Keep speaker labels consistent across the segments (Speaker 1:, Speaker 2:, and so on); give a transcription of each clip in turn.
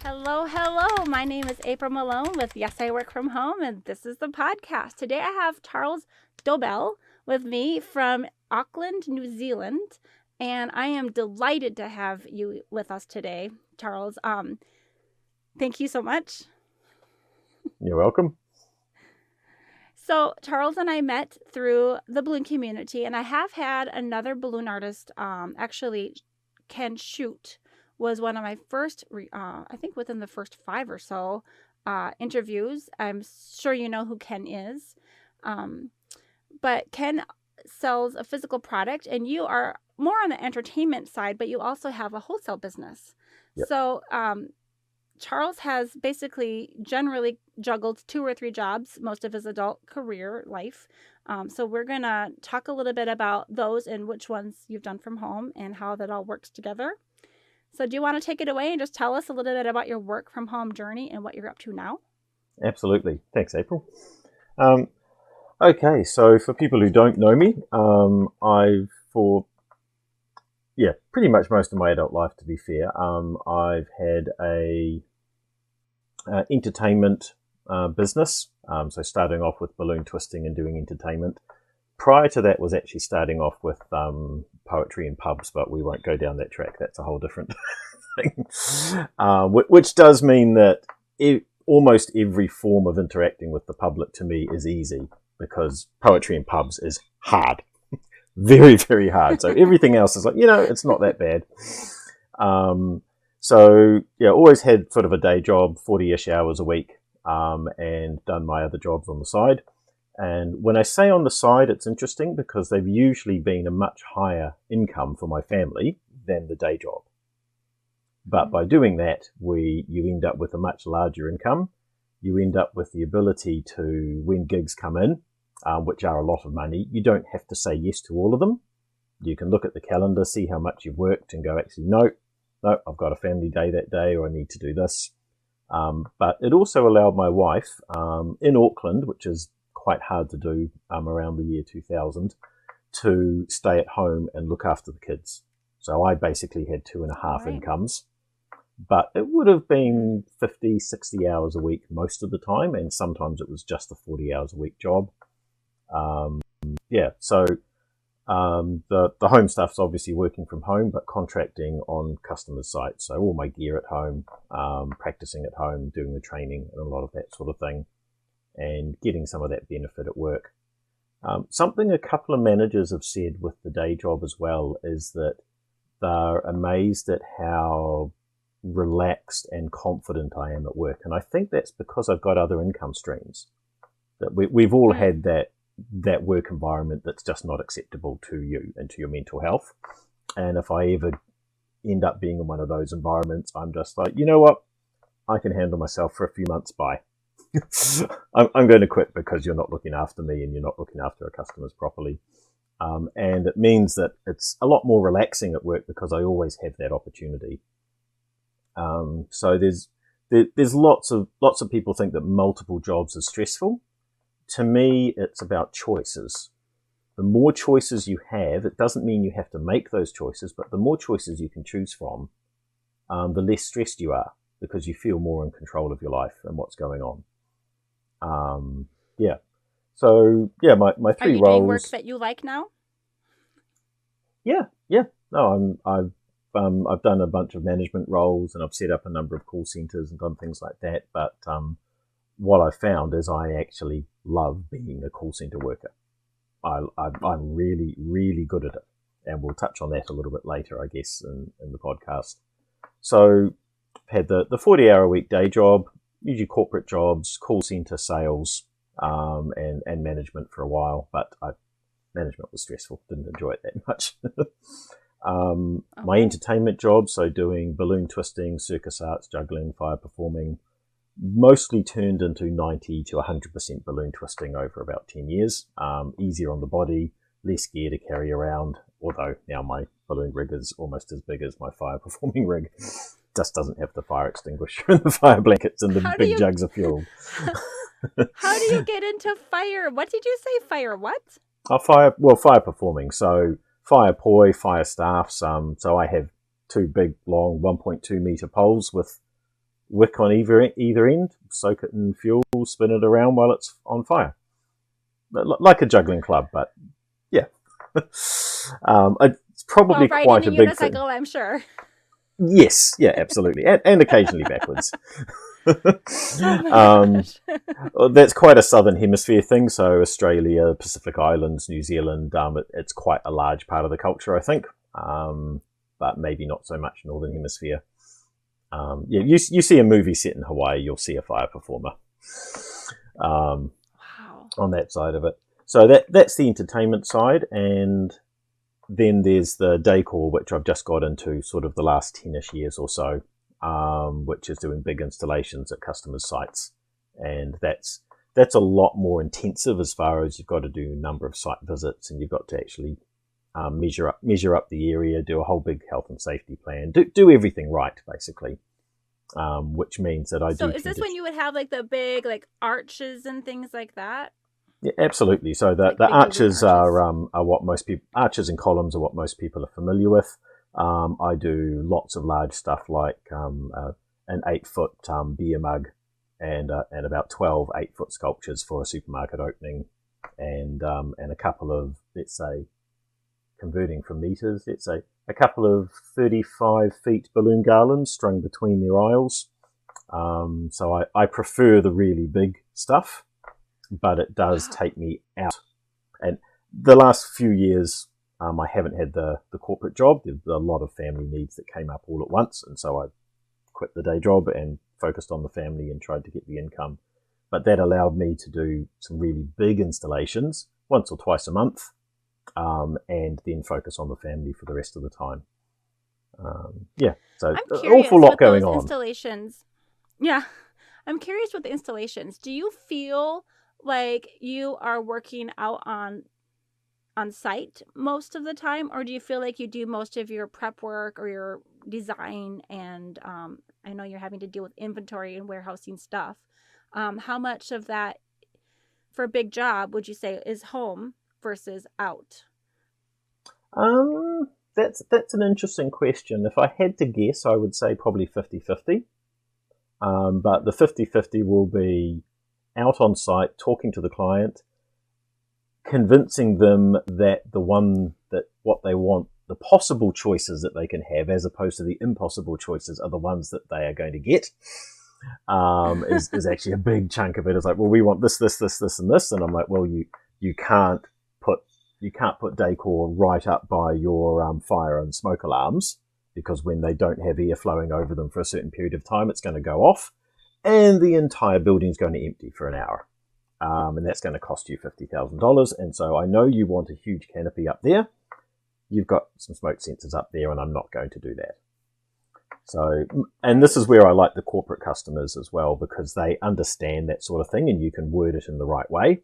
Speaker 1: Hello, hello. My name is April Malone with Yes, I Work From Home, and this is the podcast. Today I have Charles Dolbel with me from Auckland, New Zealand, and I am delighted to have you with us today, Charles. Thank you so much.
Speaker 2: You're welcome.
Speaker 1: So Charles and I met through the balloon community, and I have had another balloon artist, actually, Ken Shoot was one of my first, I think within the first 5 or so interviews. I'm sure you know who Ken is. But Ken sells a physical product, and you are more on the entertainment side, but you also have a wholesale business.
Speaker 2: Yep.
Speaker 1: So Charles has basically generally juggled 2 or 3 jobs most of his adult career life. So we're going to talk a little bit about those and which ones you've done from home and how that all works together. So do you want to take it away and just tell us a little bit about your work from home journey and what you're up to now?
Speaker 2: Absolutely. Thanks, April. Okay, so for people who don't know me, pretty much most of my adult life, to be fair, I've had a entertainment business. So starting off with balloon twisting and doing entertainment. Prior to that was actually starting off with poetry in pubs, but we won't go down that track. That's a whole different thing. Which does mean that almost every form of interacting with the public to me is easy, because poetry in pubs is hard. Very, very hard. So everything else is like, it's not that bad. Always had sort of a day job, 40-ish hours a week, and done my other jobs on the side. And when I say on the side, it's interesting because they've usually been a much higher income for my family than the day job. But by doing that, you end up with a much larger income. You end up with the ability to, when gigs come in, which are a lot of money, you don't have to say yes to all of them. You can look at the calendar, see how much you've worked, and go, actually, no, I've got a family day that day, or I need to do this. But it also allowed my wife in Auckland, which is quite hard to do around the year 2000, to stay at home and look after the kids. So I basically had 2.5 incomes, but it would have been 50, 60 hours a week most of the time, and sometimes it was just a 40 hours a week job. The home stuff's obviously working from home, but contracting on customer sites. So all my gear at home, practicing at home, doing the training and a lot of that sort of thing, and getting some of that benefit at work. Something a couple of managers have said with the day job as well is that they're amazed at how relaxed and confident I am at work. And I think that's because I've got other income streams. That we've all had that work environment that's just not acceptable to you and to your mental health. And if I ever end up being in one of those environments, I'm just like, you know what? I can handle myself for a few months. Bye. I'm going to quit because you're not looking after me and you're not looking after our customers properly. And it means that it's a lot more relaxing at work because I always have that opportunity. So there's lots of people think that multiple jobs is stressful. To me, it's about choices. The more choices you have, it doesn't mean you have to make those choices, but the more choices you can choose from, the less stressed you are, because you feel more in control of your life and what's going on. My 3
Speaker 1: Are you
Speaker 2: roles.
Speaker 1: doing work that you like now?
Speaker 2: Yeah. No, I've done a bunch of management roles, and I've set up a number of call centers and done things like that. But what I found is I actually love being a call center worker. I'm really, really good at it, and we'll touch on that a little bit later, I guess, in the podcast. So had the 40-hour-a-week day job, usually corporate jobs, call center sales, and management for a while, but management was stressful, didn't enjoy it that much. My entertainment job, so doing balloon twisting, circus arts, juggling, fire performing, mostly turned into 90 to 100% balloon twisting over about 10 years. Easier on the body, less gear to carry around, although now my balloon rig is almost as big as my fire performing rig. Just doesn't have the fire extinguisher and the fire blankets and the big jugs of fuel.
Speaker 1: How do you get into fire? What did you say? Fire what?
Speaker 2: Fire performing. So fire poi, fire staffs. So I have 2 big, long 1.2 meter poles with wick on either end, soak it in fuel, spin it around while it's on fire. Like a juggling club, but yeah. It's probably quite a big thing.
Speaker 1: I'm sure.
Speaker 2: Yes, yeah, absolutely. And occasionally backwards. That's quite a southern hemisphere thing. So Australia, Pacific Islands, New Zealand, it's quite a large part of the culture, I think. But maybe not so much northern hemisphere. Yeah, you see a movie set in Hawaii, you'll see a fire performer.
Speaker 1: Wow.
Speaker 2: On that side of it. So that's the entertainment side, and then there's the decor, which I've just got into sort of the last 10-ish years or so, which is doing big installations at customers' sites. And that's a lot more intensive as far as you've got to do a number of site visits, and you've got to actually measure up the area, do a whole big health and safety plan, do everything right, basically. Which means that I do.
Speaker 1: So is this when you would have like the big like arches and things like that?
Speaker 2: Yeah, absolutely. So the arches are what most people, arches and columns are what most people are familiar with. I do lots of large stuff like an 8-foot beer mug and about 12 8-foot sculptures for a supermarket opening, and a couple of, let's say, converting from meters, let's say a couple of 35 feet balloon garlands strung between their aisles. So I prefer the really big stuff, but it does take me out. And the last few years, I haven't had the corporate job. There's a lot of family needs that came up all at once, and so I quit the day job and focused on the family and tried to get the income. But that allowed me to do some really big installations once or twice a month, and then focus on the family for the rest of the time. Yeah, so an awful lot going on.
Speaker 1: Installations. Yeah, I'm curious with the installations. Do you feel like you are working out on site most of the time, or do you feel like you do most of your prep work or your design, and I know you're having to deal with inventory and warehousing stuff. How much of that for a big job would you say is home versus out?
Speaker 2: That's an interesting question. If I had to guess, I would say probably 50-50. But the 50-50 will be out on site, talking to the client, convincing them that what they want, the possible choices that they can have, as opposed to the impossible choices, are the ones that they are going to get. Is actually a big chunk of it. It's like, well, we want this, and this, and I'm like, well, you can't put decor right up by your fire and smoke alarms, because when they don't have air flowing over them for a certain period of time, it's going to go off, and the entire building's going to empty for an hour. And that's going to cost you $50,000. And so I know you want a huge canopy up there. You've got some smoke sensors up there, and I'm not going to do that. So, and this is where I like the corporate customers as well, because they understand that sort of thing, and you can word it in the right way.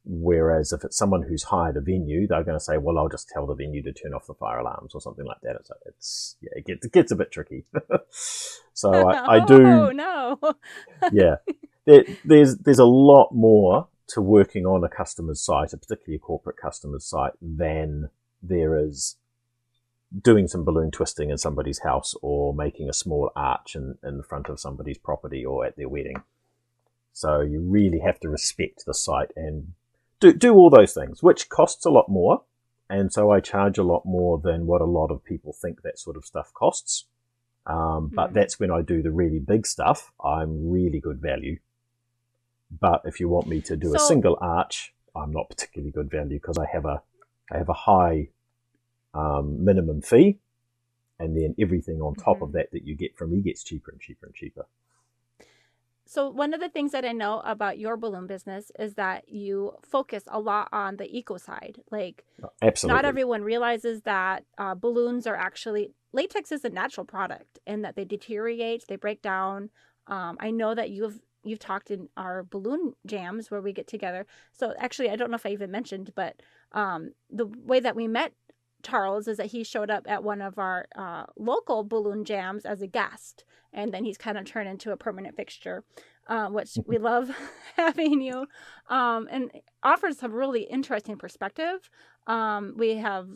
Speaker 2: Whereas if it's someone who's hired a venue, they're going to say, well, I'll just tell the venue to turn off the fire alarms or something like that. It gets a bit tricky. So I do.
Speaker 1: Oh, no.
Speaker 2: Yeah. There's a lot more to working on a customer's site, particularly a corporate customer's site, than there is doing some balloon twisting in somebody's house or making a small arch in the front of somebody's property or at their wedding. So you really have to respect the site and do all those things, which costs a lot more. And so I charge a lot more than what a lot of people think that sort of stuff costs. But that's when I do the really big stuff. I'm really good value. But if you want me to do a single arch, I'm not particularly good value, because I have a high minimum fee, and then everything on top of that you get from me gets cheaper and cheaper and cheaper.
Speaker 1: So one of the things that I know about your balloon business is that you focus a lot on the eco side. Like, absolutely, not everyone realizes that balloons are actually, latex is a natural product, and that they deteriorate, they break down. I know that you've talked in our balloon jams where we get together. So actually, I don't know if I even mentioned, but the way that we met Charles is that he showed up at one of our local balloon jams as a guest, and then he's kind of turned into a permanent fixture, which we love having you, and offers some really interesting perspective. We have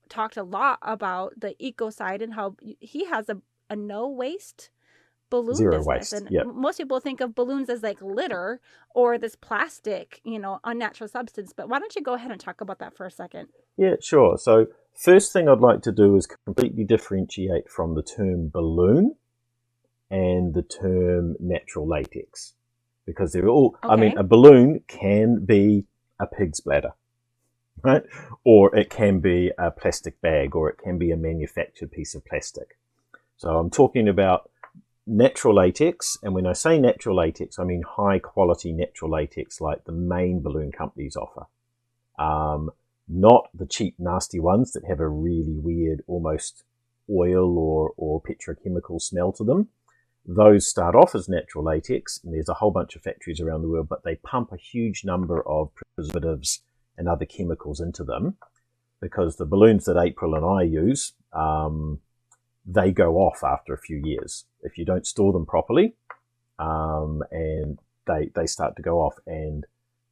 Speaker 1: talked a lot about the eco side and how he has a no waste balloon
Speaker 2: Zero
Speaker 1: business.
Speaker 2: waste.
Speaker 1: And
Speaker 2: Yeah.
Speaker 1: most people think of balloons as like litter or this plastic, unnatural substance. But why don't you go ahead and talk about that for a second?
Speaker 2: Yeah, sure. So first thing I'd like to do is completely differentiate from the term balloon and the term natural latex, because they're all, I mean,
Speaker 1: Okay.
Speaker 2: a balloon can be a pig's bladder, right? Or it can be a plastic bag, or it can be a manufactured piece of plastic. So I'm talking about natural latex, and when I say natural latex, I mean high quality natural latex like the main balloon companies offer. Not the cheap, nasty ones that have a really weird, almost oil or petrochemical smell to them. Those start off as natural latex, and there's a whole bunch of factories around the world, but they pump a huge number of preservatives and other chemicals into them, because the balloons that April and I use, they go off after a few years if you don't store them properly, and they start to go off, and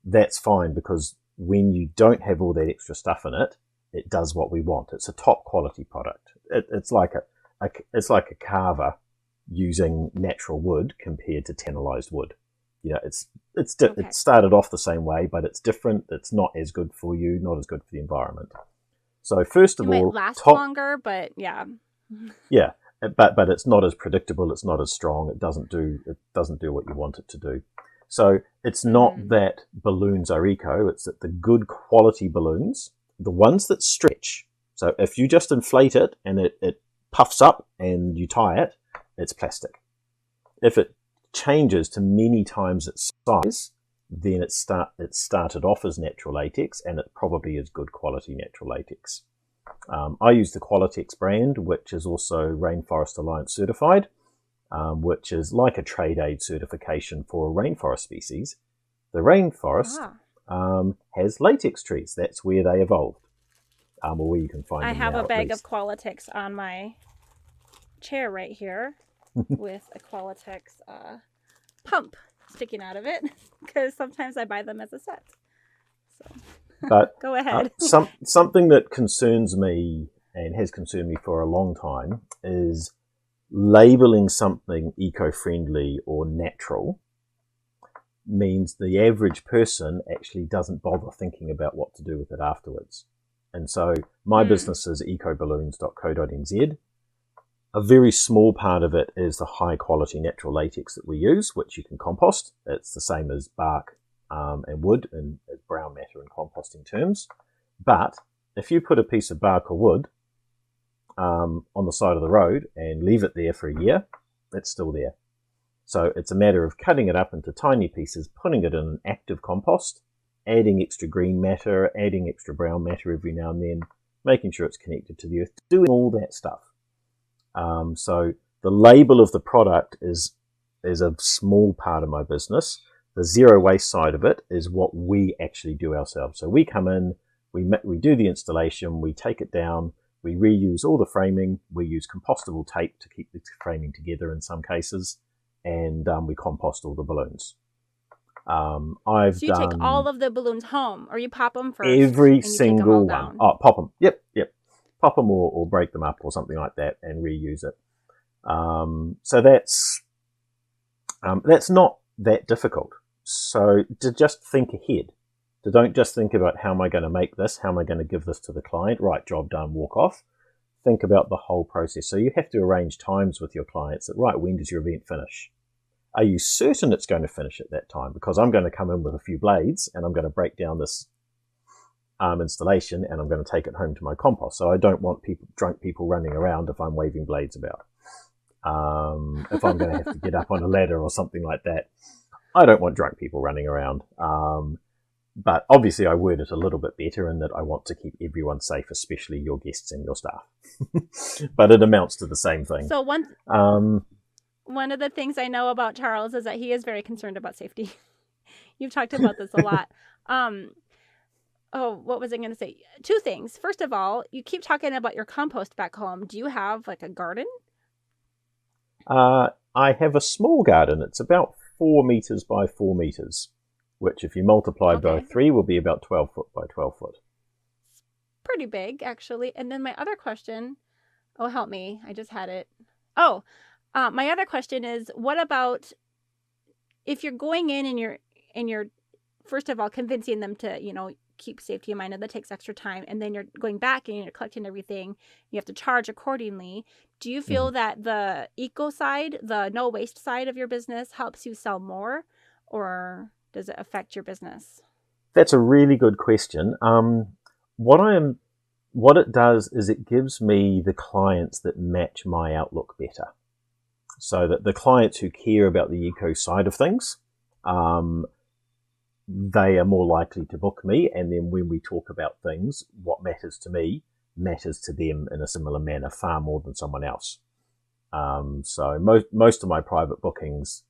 Speaker 2: that's fine, because when you don't have all that extra stuff in it, it does what we want. It's a top quality product. It's like a carver using natural wood compared to tannalized wood. It started off the same way, but it's different. It's not as good for you, not as good for the environment. So first of all,
Speaker 1: It might last longer, but yeah.
Speaker 2: Yeah, but it's not as predictable. It's not as strong. It doesn't do what you want it to do. So it's not that balloons are eco. It's that the good quality balloons, the ones that stretch. So if you just inflate it and it puffs up and you tie it, it's plastic. If it changes to many times its size, then it started off as natural latex, and it probably is good quality natural latex. I use the Qualitex brand, which is also Rainforest Alliance certified, which is like a trade aid certification for a rainforest species. The rainforest has latex trees. That's where they evolved, or where you can find them.
Speaker 1: I have
Speaker 2: now,
Speaker 1: a bag
Speaker 2: of
Speaker 1: Qualitex on my chair right here with a Qualitex pump sticking out of it, because sometimes I buy them as a set. So.
Speaker 2: But
Speaker 1: go ahead.
Speaker 2: Something that concerns me, and has concerned me for a long time, is labeling something eco-friendly or natural means the average person actually doesn't bother thinking about what to do with it afterwards. And so my business is ecoballoons.co.nz. A very small part of it is the high quality natural latex that we use, which you can compost. It's the same as bark and wood, and brown matter in composting terms. But if you put a piece of bark or wood on the side of the road and leave it there for a year, it's still there. So it's a matter of cutting it up into tiny pieces, putting it in an active compost, adding extra green matter, adding extra brown matter every now and then, making sure it's connected to the earth, doing all that stuff. So the label of the product is a small part of my business. The zero waste side of it is what we actually do ourselves. So we come in, we do the installation, we take it down, we reuse all the framing, we use compostable tape to keep the framing together in some cases, and we compost all the balloons.
Speaker 1: So you take all of the balloons home, or you pop them first?
Speaker 2: Every single one.
Speaker 1: Down?
Speaker 2: Oh, pop them. Yep. Pop them or break them up or something like that and reuse it. So that's not that difficult. So to just think ahead. To don't just think about how am I going to make this, how am I going to give this to the client, right, job done, walk off. Think about the whole process. So you have to arrange times with your clients that, right, when does your event finish? Are you certain it's going to finish at that time? Because I'm going to come in with a few blades and I'm going to break down this installation and I'm going to take it home to my compost. So I don't want drunk people running around if I'm waving blades about. If I'm going to have to get up on a ladder or something like that, I don't want drunk people running around. But obviously I word it a little bit better in that I want to keep everyone safe, especially your guests and your staff. But it amounts to the same thing.
Speaker 1: So one of the things I know about Charles is that he is very concerned about safety. You've talked about this a lot. What was I going to say? Two things. First of all, you keep talking about your compost back home. Do you have like a garden?
Speaker 2: I have a small garden. It's about 4 meters by 4 meters, which if you multiply by 3 will be about 12 foot by 12 foot.
Speaker 1: Pretty big, actually. And then my other question, help me. I just had it. My other question is, what about if you're going in and you're first of all convincing them to, keep safety in mind, and that takes extra time, and then you're going back and you're collecting everything, you have to charge accordingly. Do you feel
Speaker 2: Mhm.
Speaker 1: that the eco side, the no waste side of your business helps you sell more, or does it affect your business?
Speaker 2: That's a really good question. What I am, what it does is it gives me the clients that match my outlook better. So that the clients who care about the eco side of things, um, they are more likely to book me. And then when we talk about things, what matters to me matters to them in a similar manner, far more than someone else. So most of my private bookings,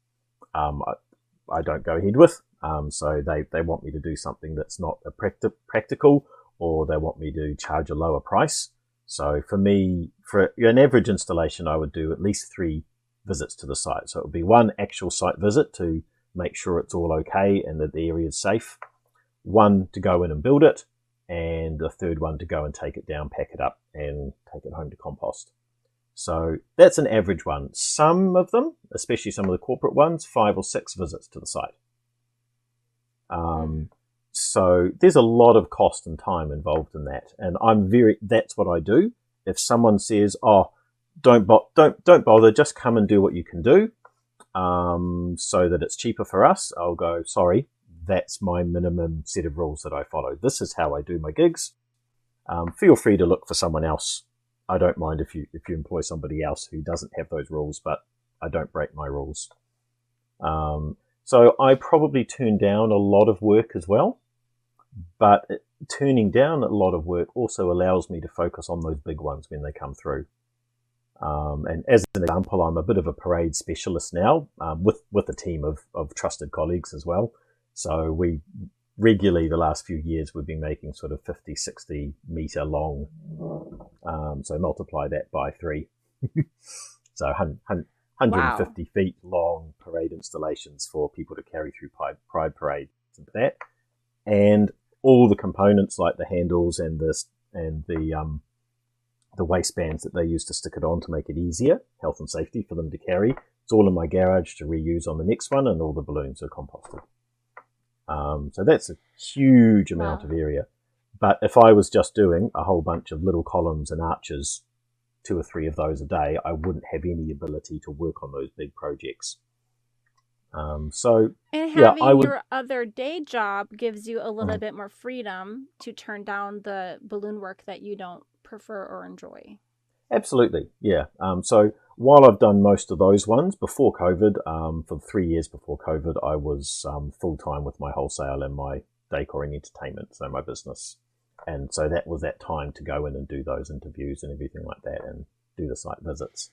Speaker 2: I don't go ahead with. So they want me to do something that's not a practical, or they want me to charge a lower price. So for me, for an average installation, I would do at least 3 visits to the site. So it would be 1 actual site visit to make sure it's all okay and that the area is safe, 1 to go in and build it, and the third one to go and take it down, pack it up, and take it home to compost. So that's an average one. Some of them, especially some of the corporate ones, 5 or 6 visits to the site.
Speaker 1: Hmm.
Speaker 2: So there's a lot of cost and time involved in that, and that's what I do. If someone says, "Oh, don't bother, just come and do what you can do," so that it's cheaper for us, I'll go, "Sorry, that's my minimum set of rules that I follow. This is how I do my gigs. Feel free to look for someone else. I don't mind if you employ somebody else who doesn't have those rules, but I don't break my rules." So I probably turn down a lot of work as well, but turning down a lot of work also allows me to focus on those big ones when they come through. And as an example, I'm a bit of a parade specialist now, with a team of trusted colleagues as well. So we regularly, the last few years, we've been making sort of 50, 60 meter long. So multiply that by 3. So
Speaker 1: Wow.
Speaker 2: 150 feet long parade installations for people to carry through Pride parades and that. And all the components like the handles and the waistbands that they use to stick it on to make it easier, health and safety for them to carry. It's all in my garage to reuse on the next one, and all the balloons are composted. So that's a huge amount of
Speaker 1: Wow.
Speaker 2: area. But if I was just doing a whole bunch of little columns and arches, 2 or 3 of those a day, I wouldn't have any ability to work on those big projects. So,
Speaker 1: And
Speaker 2: yeah, I
Speaker 1: having
Speaker 2: would
Speaker 1: your other day job gives you a little
Speaker 2: mm,
Speaker 1: bit more freedom to turn down the balloon work that you don't prefer or enjoy.
Speaker 2: absolutely, yeah. So while I've done most of those ones before COVID, for 3 years before COVID, I was full time with my wholesale and my decor and entertainment, so my business. And so that was that time to go in and do those interviews and everything like that, and do the site visits.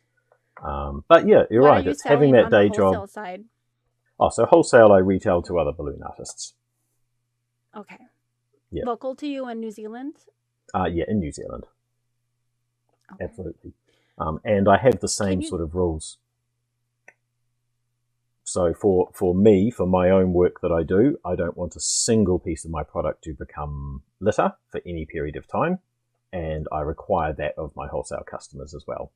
Speaker 2: But yeah, you're
Speaker 1: What are
Speaker 2: right.
Speaker 1: you
Speaker 2: It's having
Speaker 1: selling
Speaker 2: that
Speaker 1: on the
Speaker 2: day job.
Speaker 1: wholesale side?
Speaker 2: Oh, so wholesale, I retail to other balloon artists.
Speaker 1: Okay.
Speaker 2: Yeah,
Speaker 1: Local to you in New Zealand?
Speaker 2: yeah, in New Zealand,
Speaker 1: Okay.
Speaker 2: absolutely. And I have the
Speaker 1: Can
Speaker 2: same
Speaker 1: you?
Speaker 2: sort of rules. So for me, for my own work that I do, I don't want a single piece of my product to become litter for any period of time, and I require that of my wholesale customers as well.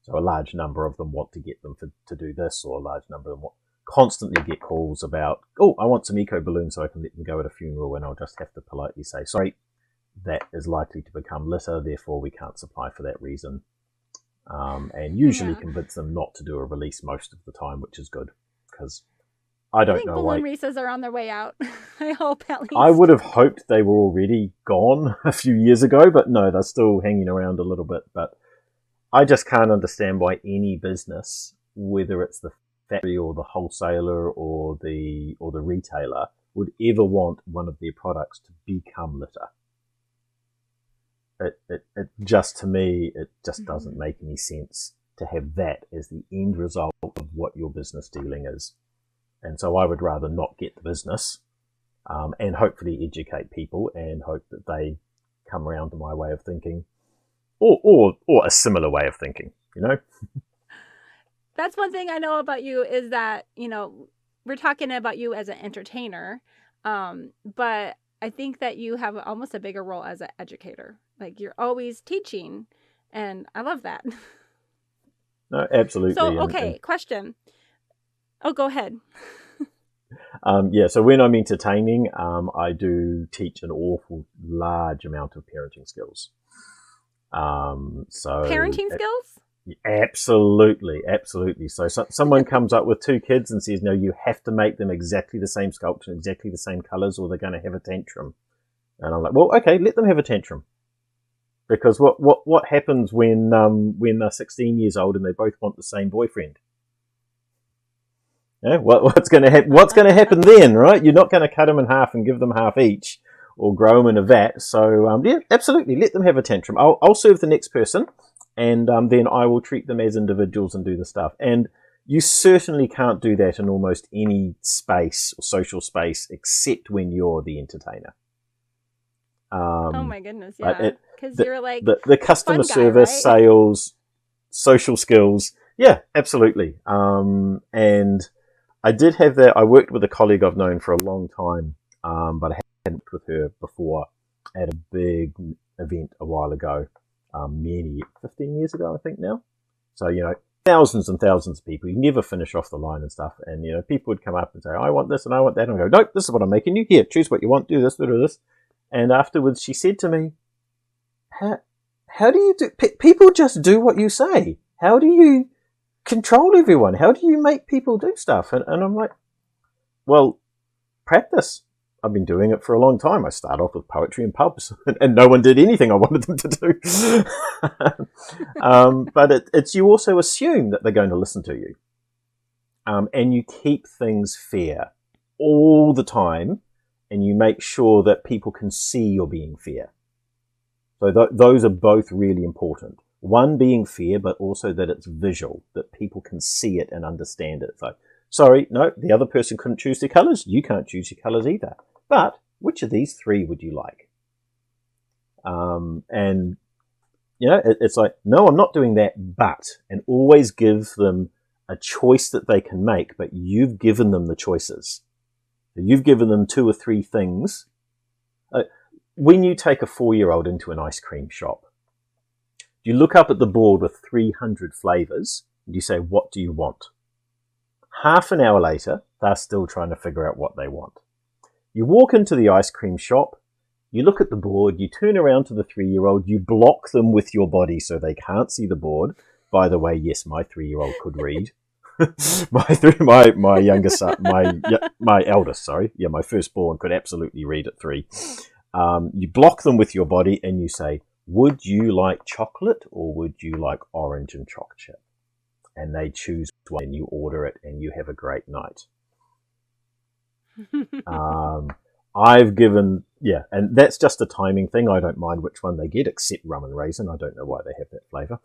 Speaker 2: So a large number of them want to get them to do this, or a large number of them constantly get calls about, "Oh, I want some eco balloons so I can let them go at a funeral," and I'll just have to politely say, "Sorry, that is likely to become litter, therefore we can't supply for that reason." And usually
Speaker 1: Yeah.
Speaker 2: convince them not to do a release most of the time, which is good, because I
Speaker 1: I
Speaker 2: don't
Speaker 1: think
Speaker 2: know
Speaker 1: balloon
Speaker 2: why.
Speaker 1: races are on their way out. I hope at
Speaker 2: I would
Speaker 1: least.
Speaker 2: have hoped they were already gone a few years ago, but no, they're still hanging around a little bit. But I just can't understand why any business, whether it's the factory or the wholesaler or the retailer, would ever want one of their products to become litter. It just, to me, it just doesn't
Speaker 1: Mhm.
Speaker 2: make any sense to have that as the end result of what your business dealing is. And so I would rather not get the business, and hopefully educate people and hope that they come around to my way of thinking, or a similar way of thinking, you know?
Speaker 1: That's one thing I know about you is that, we're talking about you as an entertainer, but I think that you have almost a bigger role as an educator. Like you're always teaching, and I love that.
Speaker 2: No, absolutely.
Speaker 1: So, okay, question. Oh, go ahead.
Speaker 2: So when I'm entertaining, I do teach an awful large amount of parenting skills.
Speaker 1: Parenting skills?
Speaker 2: Absolutely. So someone comes up with two kids and says, no, you have to make them exactly the same sculpture, exactly the same colors, or they're going to have a tantrum. And I'm like, well, okay, let them have a tantrum. Because what happens when they're 16 years old and they both want the same boyfriend? Yeah, what's going to happen? What's going to happen then, right? You're not going to cut them in half and give them half each, or grow them in a vat. So yeah, absolutely, let them have a tantrum. I'll serve the next person, and then I will treat them as individuals and do the stuff. And you certainly can't do that in almost any space or social space except when you're the entertainer.
Speaker 1: Oh my goodness, yeah, because you're like
Speaker 2: the customer
Speaker 1: guy,
Speaker 2: service,
Speaker 1: right?
Speaker 2: sales, social skills. Yeah, absolutely. And I did have that. I worked with a colleague I've known for a long time, but I hadn't worked with her before at a big event a while ago, 15 years ago, I think now. So, thousands and thousands of people. You never finish off the line and stuff. And, people would come up and say, I want this and I want that. And I go, nope, this is what I'm making you. Here, choose what you want, do this, do this. And afterwards she said to me, how do you do? People just do what you say. How do you control everyone? How do you make people do stuff? And I'm like, well, practice. I've been doing it for a long time. I started off with poetry in pubs, and no one did anything I wanted them to do. But it's you also assume that they're going to listen to you, and you keep things fair all the time, and you make sure that people can see you're being fair. So those are both really important. One being fair, but also that it's visual, that people can see it and understand it. So, sorry, no, the other person couldn't choose their colours. You can't choose your colours either. But which of these three would you like? And, it's like, no, I'm not doing that, but, and always give them a choice that they can make, but you've given them the choices. You've given them 2 or 3 things. When you take a 4-year-old into an ice cream shop, you look up at the board with 300 flavours and you say, what do you want? Half an hour later, they're still trying to figure out what they want. You walk into the ice cream shop, you look at the board, you turn around to the 3-year-old, you block them with your body so they can't see the board. By the way, yes, my 3-year-old could read. my youngest son, my eldest, my firstborn could absolutely read at 3. You block them with your body and you say, would you like chocolate or would you like orange and chocolate chip? And they choose one and you order it and you have a great night. I've given, and that's just a timing thing. I don't mind which one they get, except rum and raisin. I don't know why they have that flavour.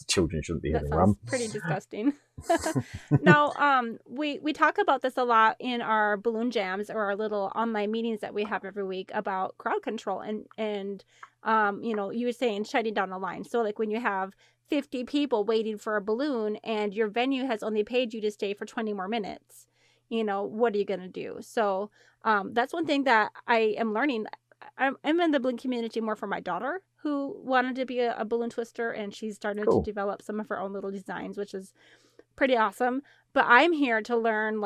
Speaker 2: Children shouldn't be having rum.
Speaker 1: Pretty disgusting. Now, we talk about this a lot in our balloon jams or our little online meetings that we have every week about crowd control and you were saying shutting down the line. So like when you have 50 people waiting for a balloon and your venue has only paid you to stay for 20 more minutes. What are you going to do? So that's one thing that I am learning. I'm in the balloon community more for my daughter who wanted to be a balloon twister, and she's starting to develop some of her own little designs, which is pretty awesome. But I'm here to learn,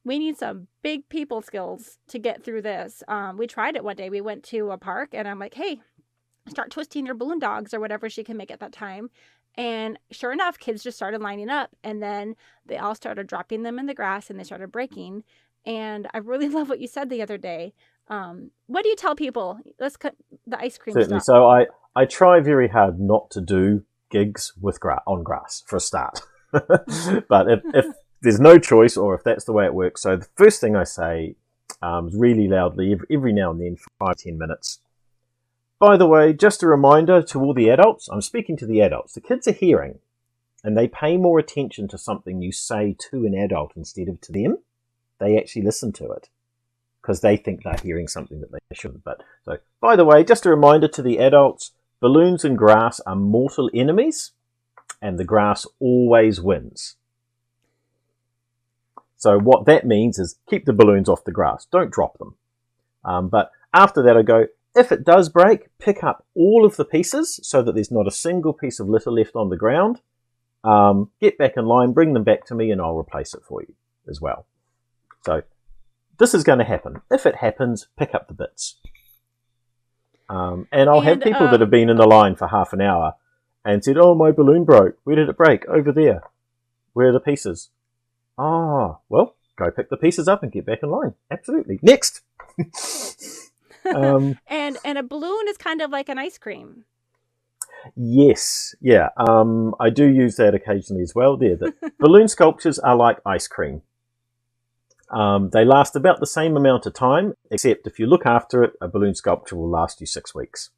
Speaker 1: we need some big people skills to get through this. We tried it one day. We went to a park and I'm like, hey, start twisting your balloon dogs or whatever she can make at that time. And sure enough, kids just started lining up, and then they all started dropping them in the grass and they started breaking. And I really love what you said the other day. What do you tell people? Let's cut the ice cream
Speaker 2: Certainly.
Speaker 1: stuff.
Speaker 2: So I try very hard not to do gigs with on grass for a start. But if there's no choice, or if that's the way it works, so the first thing I say really loudly every now and then for 5-10 minutes. By the way, just a reminder to all the adults, I'm speaking to the adults. The kids are hearing, and they pay more attention to something you say to an adult instead of to them. They actually listen to it because they think they're hearing something that they shouldn't. But so, by the way, just a reminder to the adults, balloons and grass are mortal enemies, and the grass always wins. So what that means is keep the balloons off the grass. Don't drop them. But after that, I go, if it does break, pick up all of the pieces so that there's not a single piece of litter left on the ground Get back in line, bring them back to me, and I'll replace it for you as well. So this is going to happen. If it happens, pick up the bits. And I'll have people that have been in the line for half an hour and said, oh, my balloon broke. Where did it break? Over there. Where are the pieces? Well, go pick the pieces up and get back in line. Absolutely. Next.
Speaker 1: And a balloon is kind of like an ice cream.
Speaker 2: Yes. Yeah. I do use that occasionally as well. The balloon sculptures are like ice cream. They last about the same amount of time, except if you look after it, a balloon sculpture will last you 6 weeks.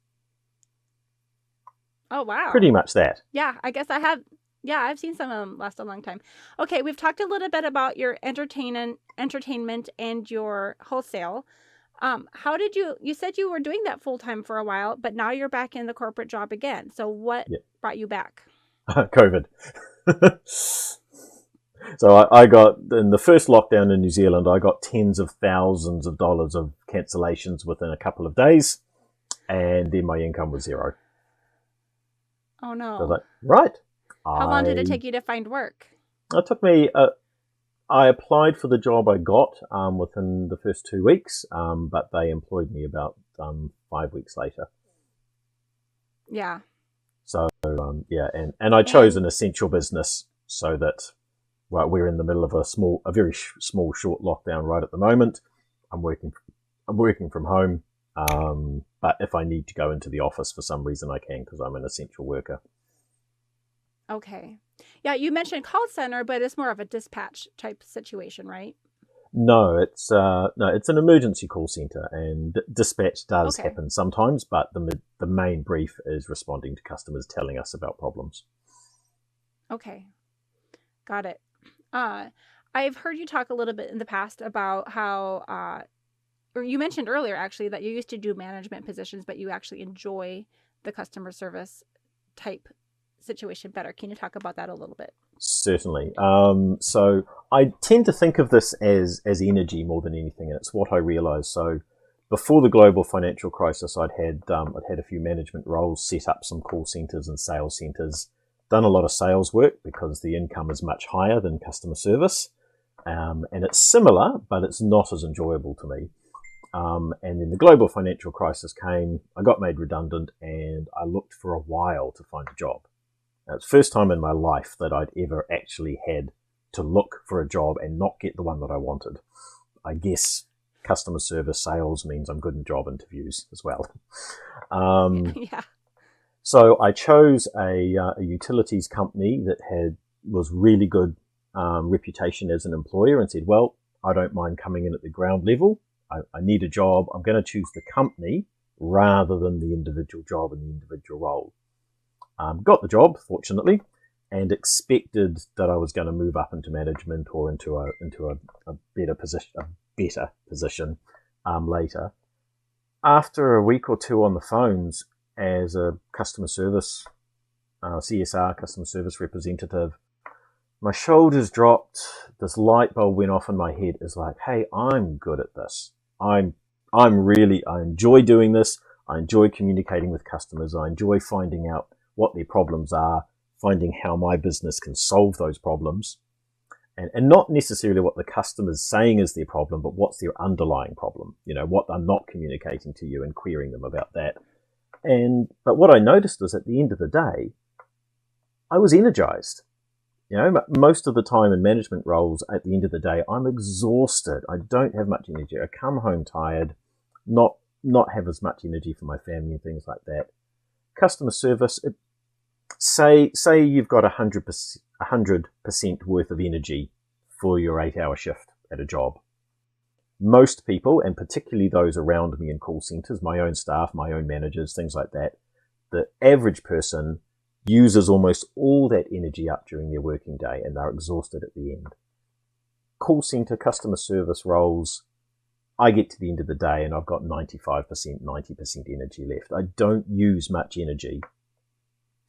Speaker 1: Oh, wow.
Speaker 2: Pretty much that.
Speaker 1: Yeah, I guess I have. Yeah, I've seen some of them last a long time. Okay, we've talked a little bit about your entertainment and your wholesale. How did you said you were doing that full time for a while, but now you're back in the corporate job again. So what brought you back?
Speaker 2: COVID. So I got, in the first lockdown in New Zealand, I got tens of thousands of dollars of cancellations within a couple of days, and then my income was zero.
Speaker 1: Oh, no.
Speaker 2: So I was like, right.
Speaker 1: How long did it take you to find work?
Speaker 2: It took me, I applied for the job I got within the first 2 weeks, but they employed me about 5 weeks later.
Speaker 1: Yeah.
Speaker 2: So, and I chose an essential business so that, well, we're in the middle of a very small, short lockdown right at the moment. I'm working from home, but if I need to go into the office for some reason, I can because I'm an essential worker.
Speaker 1: Okay. Yeah, you mentioned call center, but it's more of a dispatch type situation, right?
Speaker 2: No, it's an emergency call center, and dispatch does happen sometimes, but the main brief is responding to customers telling us about problems. Okay.
Speaker 1: Got it. I've heard you talk a little bit in the past about how, or you mentioned earlier actually that you used to do management positions, but you actually enjoy the customer service type situation better. Can you talk about that a little bit?
Speaker 2: Certainly. So I tend to think of this as energy more than anything, and it's what I realized. So before the global financial crisis, I'd had a few management roles, set up some call centers and sales centers, done a lot of sales work because the income is much higher than customer service. And it's similar, but it's not as enjoyable to me. And then the global financial crisis came, I got made redundant, and I looked for a while to find a job. Now, it's the first time in my life that I'd ever actually had to look for a job and not get the one that I wanted. I guess customer service sales means I'm good in job interviews as well.
Speaker 1: Yeah.
Speaker 2: So I chose a utilities company that was really good reputation as an employer, and said, well, I don't mind coming in at the ground level. I need a job. I'm going to choose the company rather than the individual job and the individual role. Got the job, fortunately, and expected that I was going to move up into management or into a better position later. After a week or two on the phones as a customer service CSR, customer service representative, my shoulders dropped. This light bulb went off in my head. It's like, hey, I'm good at this. I enjoy doing this. I enjoy communicating with customers. I enjoy finding out what their problems are, finding how my business can solve those problems, and not necessarily what the customer's saying is their problem, but what's their underlying problem, what they're not communicating to you, and querying them about that. But what I noticed was at the end of the day, I was energized. Most of the time in management roles, at the end of the day, I'm exhausted. I don't have much energy. I come home tired, not have as much energy for my family and things like that. Customer service, say you've got 100% worth of energy for your 8-hour shift at a job. Most people, and particularly those around me in call centers, my own staff, my own managers, things like that, the average person uses almost all that energy up during their working day, and they're exhausted at the end. Call center customer service roles, I get to the end of the day and I've got 95%, 90% energy left. I don't use much energy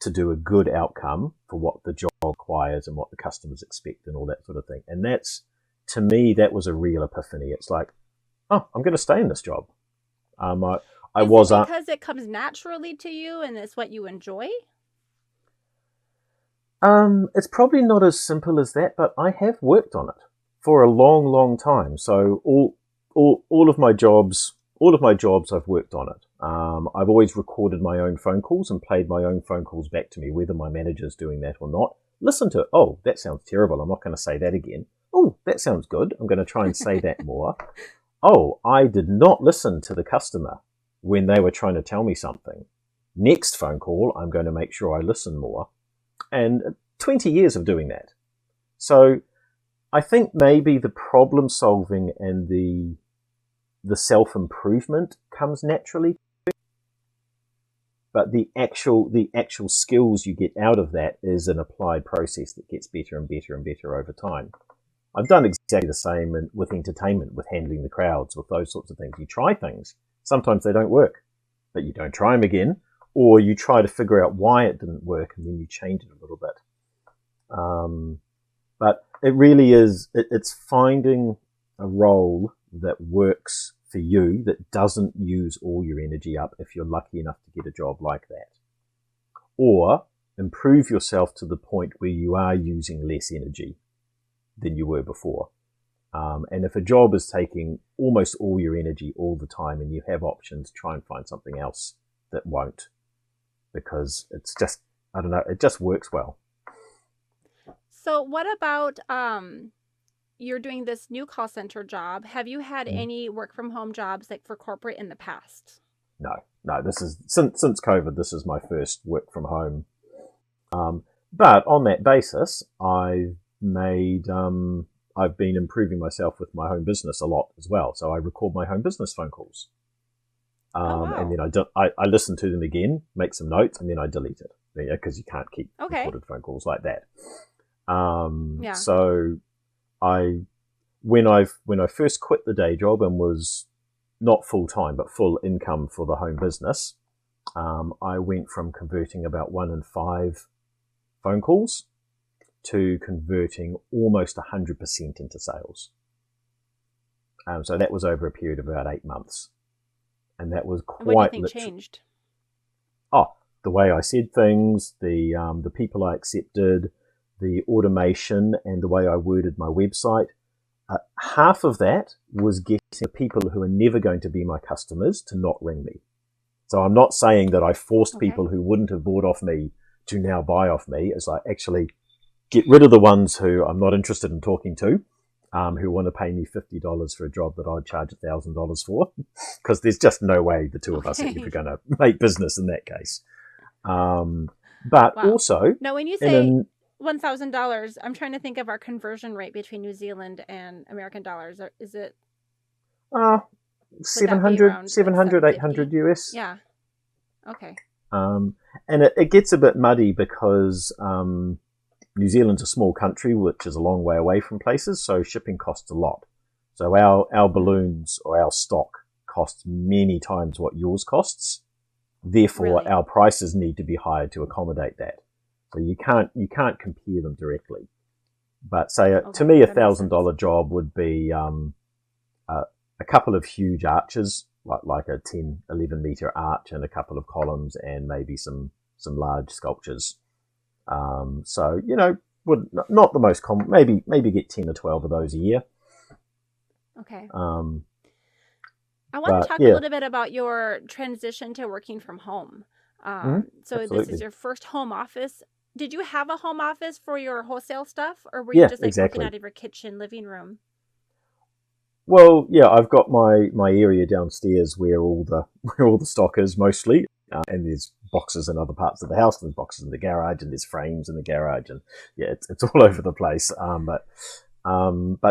Speaker 2: to do a good outcome for what the job requires and what the customers expect and all that sort of thing. And that's, to me, that was a real epiphany. It's like, oh, I'm going to stay in this job.
Speaker 1: Because it comes naturally to you and it's what you enjoy?
Speaker 2: It's probably not as simple as that, but I have worked on it for a long, long time. So all of my jobs, I've worked on it. I've always recorded my own phone calls and played my own phone calls back to me, whether my manager's doing that or not. Listen to it. Oh, that sounds terrible. I'm not going to say that again. Oh, that sounds good. I'm going to try and say that more. Oh, I did not listen to the customer when they were trying to tell me something. Next phone call, I'm going to make sure I listen more. And 20 years of doing that. So I think maybe the problem solving and the self-improvement comes naturally, but the actual skills you get out of that is an applied process that gets better and better and better over time. I've done exactly the same with entertainment, with handling the crowds, with those sorts of things. You try things. Sometimes they don't work, but you don't try them again, or you try to figure out why it didn't work and then you change it a little bit. But it really is, it's finding a role that works for you, that doesn't use all your energy up if you're lucky enough to get a job like that. Or improve yourself to the point where you are using less energy than you were before. And if a job is taking almost all your energy all the time and you have options, try and find something else that won't, because it's just, I don't know, it just works well.
Speaker 1: So what about you're doing this new call center job? Have you had any work from home jobs like for corporate in the past?
Speaker 2: No, this is since COVID, this is my first work from home. But on that basis, I've been improving myself with my home business a lot as well. So I record my home business phone calls.
Speaker 1: Wow.
Speaker 2: And then I listen to them again, make some notes, and then I delete it. Because you can't keep recorded phone calls like that. So when I first quit the day job and was not full time but full income for the home business, I went from converting about 1 in 5 phone calls to converting almost 100% into sales. So that was over a period of about 8 months, and that was quite.
Speaker 1: What do you think changed?
Speaker 2: The way I said things, the people I accepted, the automation, and the way I worded my website. Half of that was getting people who are never going to be my customers to not ring me. So I'm not saying that I forced people who wouldn't have bought off me to now buy off me. It's like actually get rid of the ones who I'm not interested in talking to, who want to pay me $50 for a job that I'd charge $1,000 for, because there's just no way the two of us are ever going to make business in that case. But also,
Speaker 1: now when you say $1,000, I'm trying to think of our conversion rate between New Zealand and American dollars. Is it 700, 800 US? Yeah. Okay.
Speaker 2: And it gets a bit muddy because New Zealand's a small country, which is a long way away from places, so shipping costs a lot. So our balloons or our stock costs many times what yours costs. Therefore, our prices need to be higher to accommodate that. So you can't compare them directly. But say to me, $1,000 job would be a couple of huge arches, like a 10, 11 meter arch, and a couple of columns, and maybe some large sculptures. So would not the most common. Maybe get 10 or 12 of those a year.
Speaker 1: Okay. I want to talk a little bit about your transition to working from home. So absolutely. This is your first home office. Did you have a home office for your wholesale stuff, or were you just working out of your kitchen, living room?
Speaker 2: Well, yeah, I've got my area downstairs where all the stock is mostly, and there's boxes in other parts of the house. There's boxes in the garage, and there's frames in the garage, and it's all over the place. But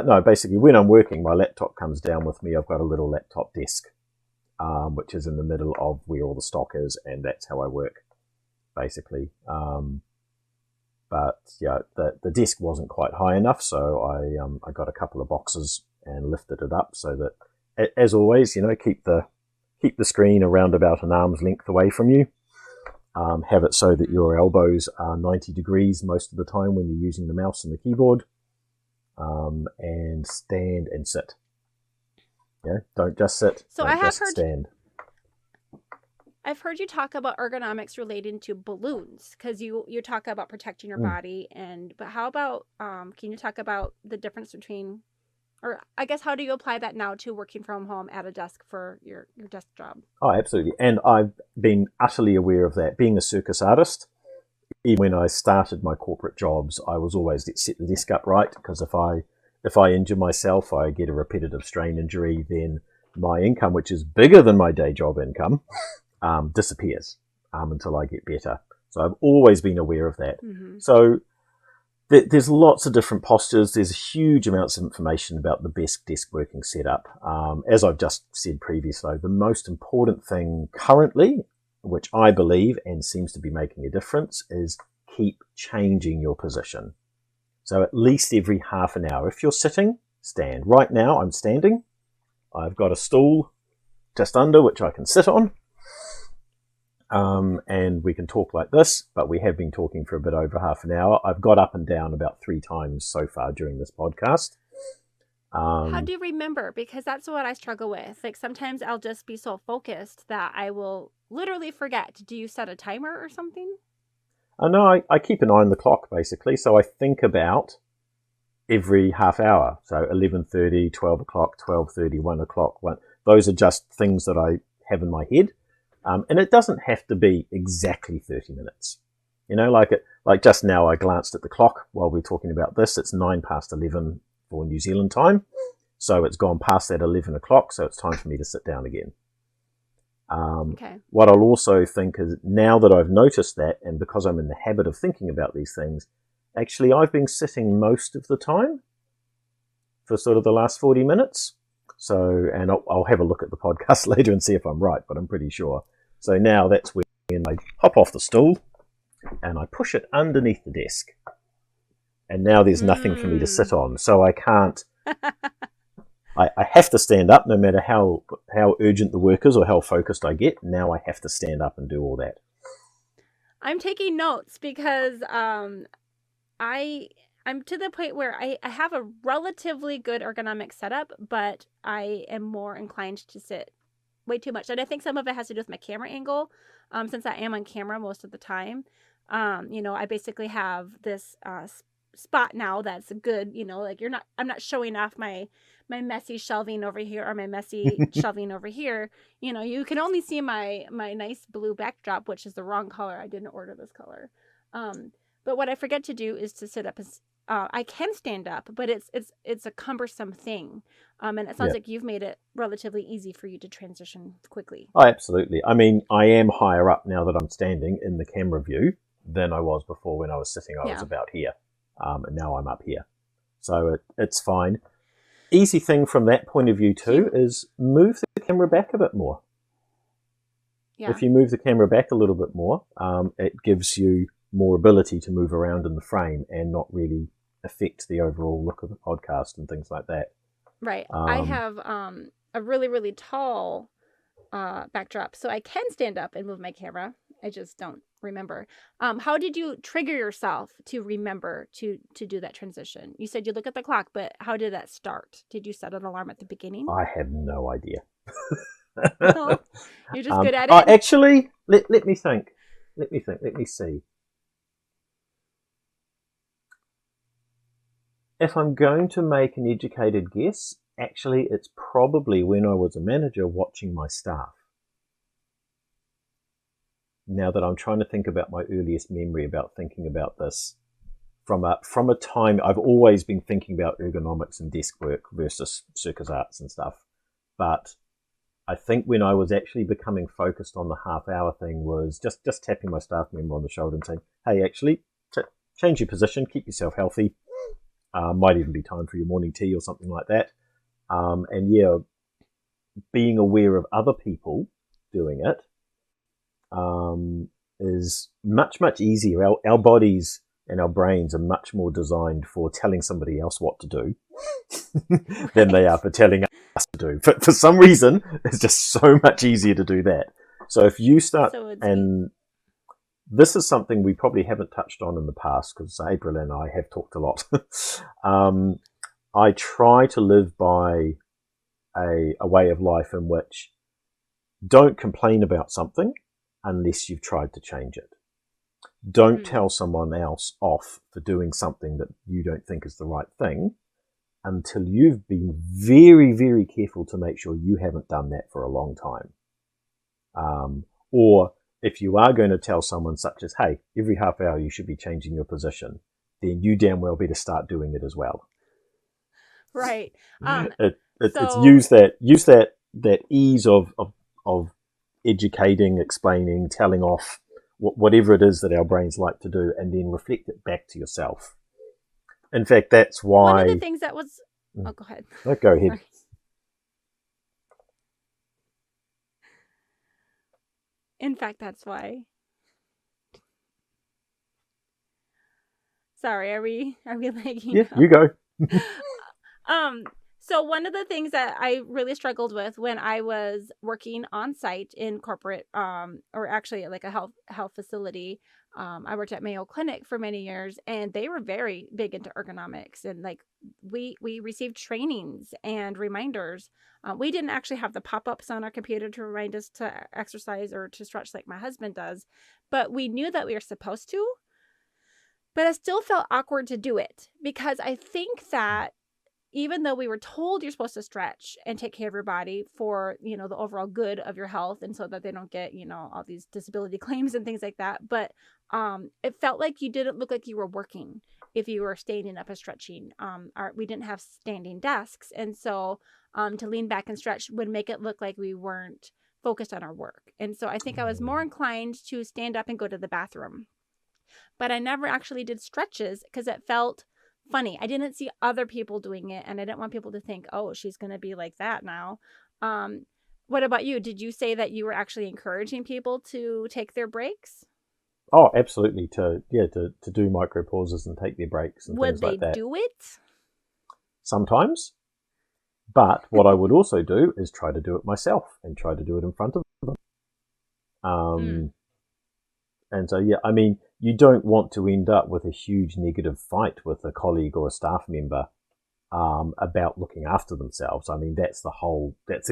Speaker 2: no, basically when I'm working, my laptop comes down with me. I've got a little laptop desk, which is in the middle of where all the stock is, and that's how I work, basically. But yeah, the desk wasn't quite high enough, so I got a couple of boxes and lifted it up so that, as always, keep the screen around about an arm's length away from you. Have it so that your elbows are 90 degrees most of the time when you're using the mouse and the keyboard. And stand and sit. Yeah, don't just sit. So I have heard. Stand.
Speaker 1: I've heard you talk about ergonomics relating to balloons because you talk about protecting your
Speaker 2: Mm.
Speaker 1: body, but how about can you talk about the difference between, or I guess how do you apply that now to working from home at a desk for your desk job?
Speaker 2: Oh, absolutely. And I've been utterly aware of that. Being a circus artist, even when I started my corporate jobs, I was always set the desk up right, because if I injure myself, I get a repetitive strain injury, then my income, which is bigger than my day job income, disappears until I get better. So I've always been aware of that.
Speaker 1: Mm-hmm.
Speaker 2: So there's lots of different postures. There's huge amounts of information about the best desk working setup. As I've just said previously, the most important thing currently, which I believe and seems to be making a difference, is keep changing your position. So at least every half an hour. If you're sitting, stand. Right now I'm standing. I've got a stool just under which I can sit on. And we can talk like this, but we have been talking for a bit over half an hour. I've got up and down about 3 times so far during this podcast.
Speaker 1: How do you remember? Because that's what I struggle with. Like sometimes I'll just be so focused that I will literally forget. Do you set a timer or something?
Speaker 2: No, I keep an eye on the clock basically. So I think about every half hour. So 11:30, 12 o'clock, 12:30, 1 o'clock. Those are just things that I have in my head. And it doesn't have to be exactly 30 minutes. You know, like just now I glanced at the clock while we're talking about this. It's 11:09 for New Zealand time. So it's gone past that 11 o'clock. So it's time for me to sit down again.
Speaker 1: Okay.
Speaker 2: What I'll also think is, now that I've noticed that, and because I'm in the habit of thinking about these things, actually I've been sitting most of the time for sort of the last 40 minutes. So, and I'll have a look at the podcast later and see if I'm right, but I'm pretty sure. So now that's when I hop off the stool and I push it underneath the desk. And now there's nothing for me to sit on. So I can't, I have to stand up no matter how urgent the work is or how focused I get. Now I have to stand up and do all that.
Speaker 1: I'm taking notes because I'm to the point where I have a relatively good ergonomic setup, but I am more inclined to sit way too much. And I think some of it has to do with my camera angle. Since I am on camera most of the time, I basically have this spot now that's good, like I'm not showing off my messy shelving over here or my messy shelving over here. You can only see my nice blue backdrop, which is the wrong color. I didn't order this color. But what I forget to do is to sit up. I can stand up, but it's a cumbersome thing. And it sounds like you've made it relatively easy for you to transition quickly.
Speaker 2: Oh, absolutely. I mean, I am higher up now that I'm standing in the camera view than I was before. When I was sitting, I was about here. And now I'm up here. So it's fine. Easy thing from that point of view too is move the camera back a bit more. Yeah. If you move the camera back a little bit more, it gives you more ability to move around in the frame and not really affect the overall look of the podcast and things like that.
Speaker 1: Right. I have a really, really tall backdrop, so I can stand up and move my camera. I just don't remember. How did you trigger yourself to remember to do that transition? You said you look at the clock, but how did that start? Did you set an alarm at the beginning?
Speaker 2: I have no idea.
Speaker 1: No? You're just good at it?
Speaker 2: Actually, let me think. Let me see. If I'm going to make an educated guess, actually it's probably when I was a manager watching my staff. Now that I'm trying to think about my earliest memory about thinking about this, from a time, I've always been thinking about ergonomics and desk work versus circus arts and stuff. But I think when I was actually becoming focused on the half hour thing was just tapping my staff member on the shoulder and saying, hey, actually, change your position, keep yourself healthy. Might even be time for your morning tea or something like that. And being aware of other people doing it is much, much easier. Our bodies and our brains are much more designed for telling somebody else what to do than they are for telling us to do. For some reason, it's just so much easier to do that. So if you start, and this is something we probably haven't touched on in the past because April and I have talked a lot. I try to live by a way of life in which don't complain about something, unless you've tried to change it. Don't
Speaker 1: Mm.
Speaker 2: tell someone else off for doing something that you don't think is the right thing until you've been very, very careful to make sure you haven't done that for a long time. Or if you are going to tell someone such as, hey, every half hour you should be changing your position, then you damn well better start doing it as well.
Speaker 1: Right.
Speaker 2: It's
Speaker 1: So
Speaker 2: use that ease of educating, explaining, telling off, whatever it is that our brains like to do, and then reflect it back to yourself. In fact, that's
Speaker 1: one of the
Speaker 2: why.
Speaker 1: things that was, oh, go ahead.
Speaker 2: No, go ahead.
Speaker 1: Sorry. In fact, that's why. Sorry, are we lagging
Speaker 2: Yeah,
Speaker 1: now?
Speaker 2: you go.
Speaker 1: Um, so one of the things that I really struggled with when I was working on site in corporate, or actually like a health facility, I worked at Mayo Clinic for many years, and they were very big into ergonomics, and like we received trainings and reminders. We didn't actually have the pop-ups on our computer to remind us to exercise or to stretch like my husband does, but we knew that we were supposed to. But it still felt awkward to do it because I think that even though we were told you're supposed to stretch and take care of your body for, the overall good of your health and so that they don't get, all these disability claims and things like that. But it felt like you didn't look like you were working if you were standing up and stretching. We didn't have standing desks. And so to lean back and stretch would make it look like we weren't focused on our work. And so I think I was more inclined to stand up and go to the bathroom. But I never actually did stretches because it felt funny. I didn't see other people doing it, and I didn't want people to think, oh, she's going to be like that now. What about you? Did you say that you were actually encouraging people to take their breaks?
Speaker 2: Oh, absolutely. To do micro pauses and take their breaks and
Speaker 1: Would
Speaker 2: things
Speaker 1: they
Speaker 2: like that.
Speaker 1: do it?
Speaker 2: Sometimes. But what I would also do is try to do it myself and try to do it in front of them. And so, yeah, I mean, you don't want to end up with a huge negative fight with a colleague or a staff member about looking after themselves. I mean, that's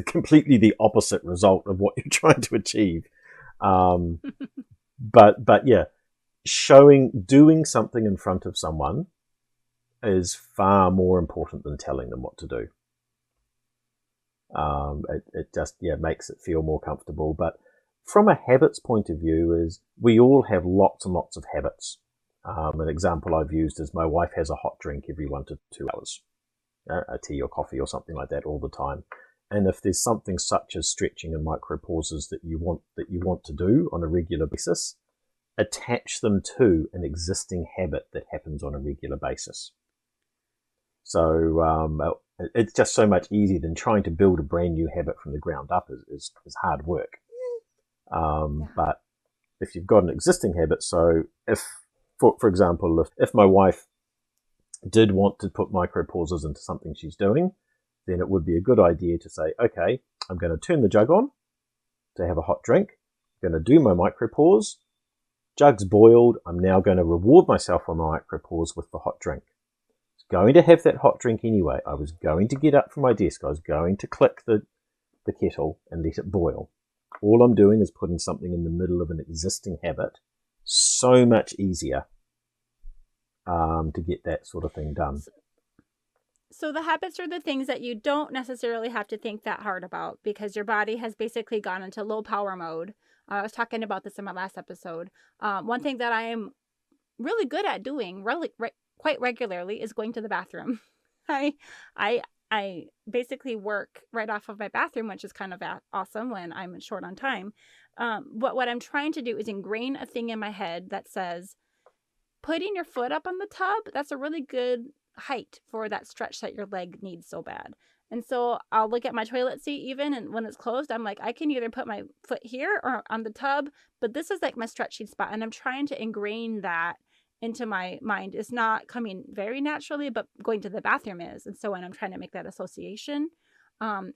Speaker 2: completely the opposite result of what you're trying to achieve. But yeah, doing something in front of someone is far more important than telling them what to do. It just makes it feel more comfortable. But from a habits point of view, is we all have lots and lots of habits. An example I've used is my wife has a hot drink every 1 to 2 hours, a tea or coffee or something like that all the time. And if there's something such as stretching and micro pauses that you want to do on a regular basis, attach them to an existing habit that happens on a regular basis. So it's just so much easier than trying to build a brand new habit from the ground up is hard work. But if you've got an existing habit, so if, for example, if my wife did want to put micro pauses into something she's doing, then it would be a good idea to say, okay, I'm going to turn the jug on to have a hot drink. I'm going to do my micro pause. Jug's boiled. I'm now going to reward myself on my micro pause with the hot drink. I was going to have that hot drink anyway. I was going to get up from my desk. I was going to click the kettle and let it boil. All I'm doing is putting something in the middle of an existing habit. So much easier to get that sort of thing done.
Speaker 1: So the habits are the things that you don't necessarily have to think that hard about because your body has basically gone into low power mode. I was talking about this in my last episode. One thing that I am really good at doing quite regularly is going to the bathroom. I basically work right off of my bathroom, which is kind of awesome when I'm short on time. But what I'm trying to do is ingrain a thing in my head that says, putting your foot up on the tub, that's a really good height for that stretch that your leg needs so bad. And so I'll look at my toilet seat even, and when it's closed, I'm like, I can either put my foot here or on the tub, but this is like my stretching spot. And I'm trying to ingrain that into my mind. It's not coming very naturally, but going to the bathroom is. And so when I'm trying to make that association,